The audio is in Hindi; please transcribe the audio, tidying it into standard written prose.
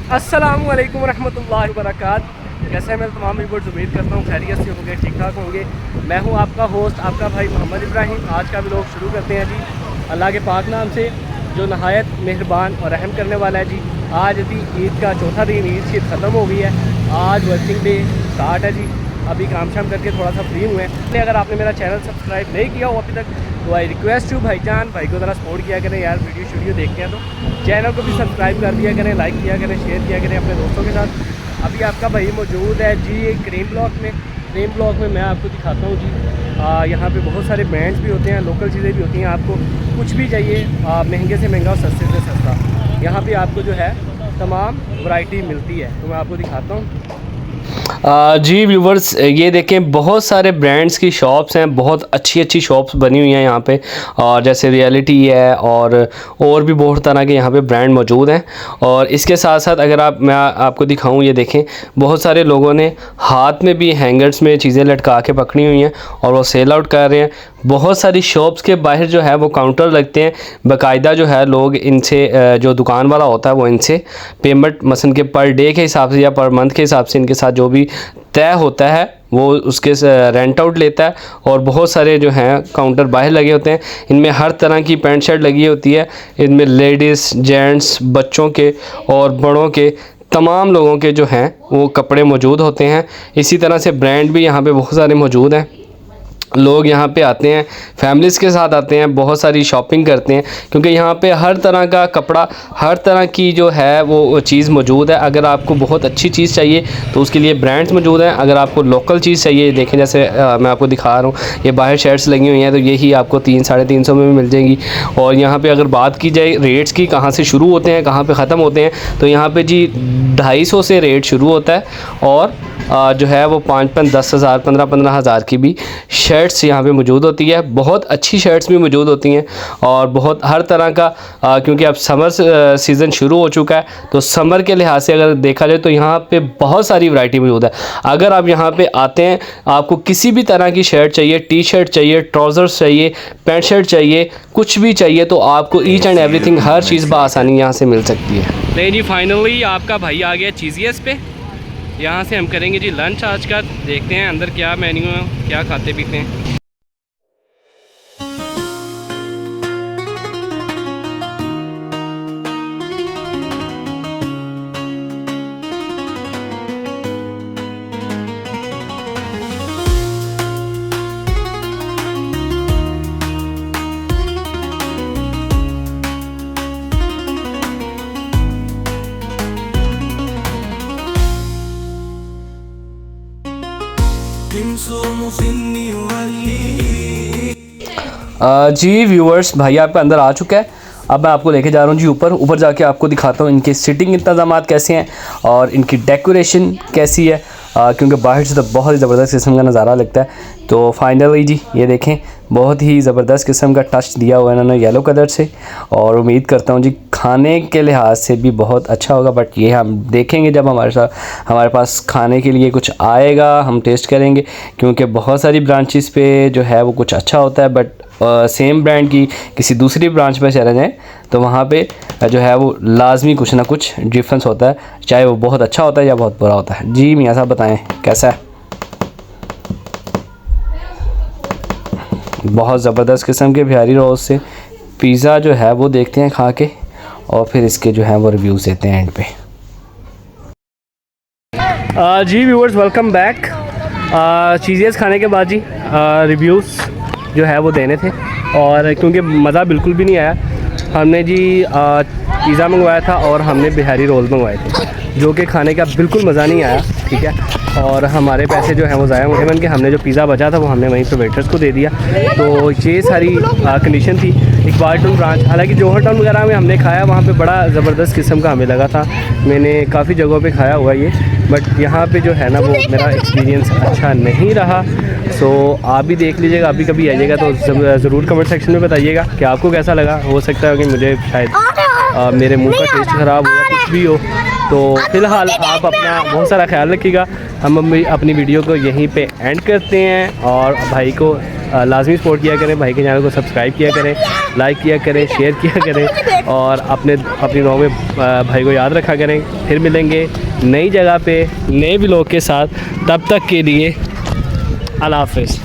अस्सलामु अलैकुम रहमतुल्लाहि व बरकातहू। कैसे हैं मेरे तमाम व्यूअर्स, उम्मीद करता हूँ खैरियत से होंगे, ठीक ठाक होंगे। मैं हूँ आपका होस्ट, आपका भाई मोहम्मद इब्राहिम। आज का व्लॉग शुरू करते हैं जी अल्लाह के पाक नाम से, जो नहायत मेहरबान और रहम करने वाला है जी। आज जी ईद का चौथा दिन, ईद शीद ख़त्म हो गई है। आज वर्किंग डे स्टार्ट है जी। अभी काम शाम करके थोड़ा सा फ्री हुए हैं। अगर आपने मेरा चैनल सब्सक्राइब नहीं किया हो अभी तक तो आई रिक्वेस्ट यू भाईजान, भाई को ज़रा सपोर्ट किया करें यार। वीडियो देखते हैं तो चैनल को भी सब्सक्राइब कर दिया करें, लाइक किया करें, शेयर किया करें अपने दोस्तों के साथ। अभी आपका भाई मौजूद है जी क्रीम ब्लॉक में। क्रीम ब्लॉक में मैं आपको दिखाता हूँ जी। यहाँ पे बहुत सारे ब्रांड्स भी होते हैं, लोकल चीज़ें भी होती हैं। आपको कुछ भी चाहिए महंगे से महंगा और सस्ते से सस्ता, यहाँ पे आपको जो है तमाम वैरायटी मिलती है। तो मैं आपको दिखाता हूँ जी व्यूवर्स, ये देखें बहुत सारे ब्रांड्स की शॉप्स हैं, बहुत अच्छी अच्छी शॉप्स बनी हुई हैं यहाँ पे। और जैसे रियलिटी है और भी बहुत तरह के यहाँ पे ब्रांड मौजूद हैं। और इसके साथ साथ अगर मैं आपको दिखाऊं, ये देखें बहुत सारे लोगों ने हाथ में भी हैंगर्स में चीज़ें लटका के पकड़ी हुई हैं और वो सेल आउट कर रहे हैं। बहुत सारी शॉप्स के बाहर जो है वो काउंटर लगते हैं, बाकायदा जो है लोग इनसे जो दुकान वाला होता है वो इनसे पेमेंट मसलन के पर डे के हिसाब से या पर मंथ के हिसाब से इनके साथ जो भी तय होता है वो उसके रेंट आउट लेता है। और बहुत सारे जो हैं काउंटर बाहर लगे होते हैं। इनमें हर तरह की पैंट शर्ट लगी होती है। इनमें लेडीज़, जेंट्स, बच्चों के और बड़ों के तमाम लोगों के जो हैं वो कपड़े मौजूद होते हैं। इसी तरह से ब्रांड भी यहाँ पे बहुत सारे मौजूद हैं। लोग यहाँ पे आते हैं, फैमिलीज़ के साथ आते हैं, बहुत सारी शॉपिंग करते हैं, क्योंकि यहाँ पे हर तरह का कपड़ा, हर तरह की जो है वो चीज़ मौजूद है। अगर आपको बहुत अच्छी चीज़ चाहिए तो उसके लिए ब्रांड्स मौजूद हैं। अगर आपको लोकल चीज़ चाहिए, देखें जैसे मैं आपको दिखा रहा हूँ, ये बाहर शर्ट्स लगी हुई हैं तो यही आपको 300-350 में भी मिल जाएंगी। और यहाँ पर अगर बात की जाए रेट्स की, कहाँ से शुरू होते हैं कहाँ पर ख़त्म होते हैं, तो यहाँ पर जी 250 से रेट शुरू होता है। और जो है वो 5-10 हज़ार 15-15 हज़ार की भी शर्ट्स यहाँ पे मौजूद होती है। बहुत अच्छी शर्ट्स भी मौजूद होती हैं और बहुत हर तरह का क्योंकि अब समर सीज़न शुरू हो चुका है तो समर के लिहाज से अगर देखा जाए तो यहाँ पे बहुत सारी वैरायटी मौजूद है। अगर आप यहाँ पे आते हैं, आपको किसी भी तरह की शर्ट चाहिए, टी शर्ट चाहिए, ट्राउज़र्स चाहिए, पैंट शर्ट चाहिए, कुछ भी चाहिए, तो आपको ईच एंड एवरीथिंग हर चीज़ बआसानी यहाँ से मिल सकती है। नहीं जी, फाइनली आपका भाई आ गया चीज़ियस पे। यहाँ से हम करेंगे जी लंच आज का। देखते हैं अंदर क्या मेन्यू है, क्या खाते पीते हैं। जी व्यूअर्स, भाई आपका अंदर आ चुका है। अब मैं आपको लेके जा रहा हूँ जी ऊपर जाके आपको दिखाता हूँ इनके सिटिंग इंतज़ामात कैसे हैं और इनकी डेकोरेशन कैसी है। क्योंकि बाहर से तो बहुत ही ज़बरदस्त किस्म का नज़ारा लगता है। तो फाइनली जी ये देखें, बहुत ही ज़बरदस्त किस्म का टच दिया हुआ है इन्होंने येलो कलर से। और उम्मीद करता हूँ जी खाने के लिहाज से भी बहुत अच्छा होगा। बट ये हम देखेंगे जब हमारे पास खाने के लिए कुछ आएगा, हम टेस्ट करेंगे। क्योंकि बहुत सारी ब्रांचेस पे जो है वो कुछ अच्छा होता है, बट सेम ब्रांड की किसी दूसरी ब्रांच पे चले जाएँ तो वहाँ पे जो है वो लाजमी कुछ ना कुछ डिफरेंस होता है, चाहे वो बहुत अच्छा होता है या बहुत बुरा होता है। जी मियाँ साहब बताएं कैसा है। बहुत ज़बरदस्त किस्म के बिहारी रोज़ से पिज़्ज़ा जो है वो देखते हैं खा के, और फिर इसके जो है वो रिव्यूज़ देते हैं एंड पे। जी व्यूअर्स, वेलकम बैक। चीज़ेस खाने के बाद जी रिव्यूज़ जो है वो देने थे, और क्योंकि मज़ा बिल्कुल भी नहीं आया। हमने जी पिज़्ज़ा मंगवाया था और हमने बिहारी रोल मंगवाए थे, जो कि खाने का बिल्कुल मज़ा नहीं आया, ठीक है। और हमारे पैसे जो हैं वो ज़ाया हुए, बन के हमने जो पिज़्ज़ा बचा था वो हमने वहीं पे वेटर्स को दे दिया। तो ये सारी कंडीशन थी। इकबाल टाउन ब्रांच, हालांकि जौहर टाउन वगैरह में हमने खाया, वहाँ पे बड़ा ज़बरदस्त किस्म का हमें लगा था। मैंने काफ़ी जगहों पे खाया हुआ ये, बट यहाँ पे जो है ना वो मेरा एक्सपीरियंस अच्छा नहीं रहा। सो आप भी देख लीजिएगा, अभी कभी आइएगा तो ज़रूर कमेंट सेक्शन में बताइएगा कि आपको कैसा लगा। हो सकता है कि मुझे शायद मेरे मुंह का टेस्ट ख़राब हो या कुछ भी हो। तो फ़िलहाल आप अपना बहुत सारा ख्याल रखिएगा। हम अपनी वीडियो को यहीं पे एंड करते हैं और भाई को लाजमी सपोर्ट किया करें, भाई के चैनल को सब्सक्राइब किया करें, लाइक किया करें, शेयर किया करें और अपनी दुआ में भाई को याद रखा करें। फिर मिलेंगे नई जगह पे नए व्लॉग के साथ, तब तक के लिए अल्लाह हाफ़िज़।